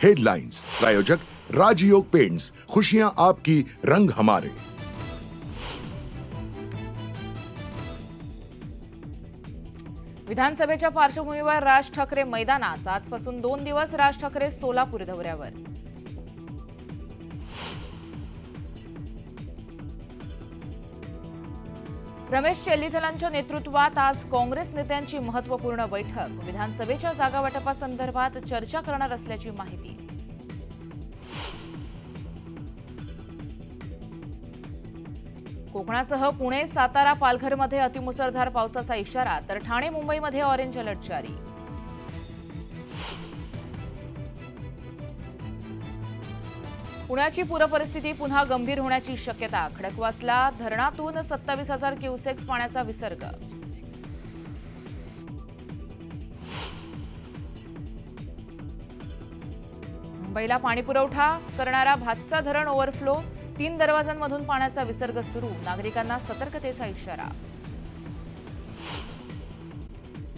Headlines प्रायोजक राजयोग paints, खुशियां आपकी, रंग हमारे। विधानसभेच्या पार्श्वभूमीवर राज ठाकरे मैदानात। आजपासून 2 दिवस राज ठाकरे सोलापूर दौऱ्यावर। रमेश चेल्लीथलांच्या नेतृत्वात आज काँग्रेस नेत्यांची महत्त्वपूर्ण बैठक। विधानसभेच्या जागा वाटपासंदर्भात चर्चा करणार असल्याची माहिती। कोकणासह पुणे, सातारा, पालघरमध्ये अतिमुसळधार पावसाचा इशारा, तर ठाणे, मुंबईमध्ये ऑरेंज अलर्ट जारी। पुण्याची पूरपरिस्थिती पुन्हा गंभीर होण्याची शक्यता। खडकवासला धरणातून 27,000 क्युसेक्स पाण्याचा विसर्ग। मुंबईला पाणीपुरवठा करणारा भातसा धरण ओव्हरफ्लो, 3 दरवाजांमधून पाण्याचा विसर्ग सुरू। नागरिकांना सतर्कतेचा इशारा।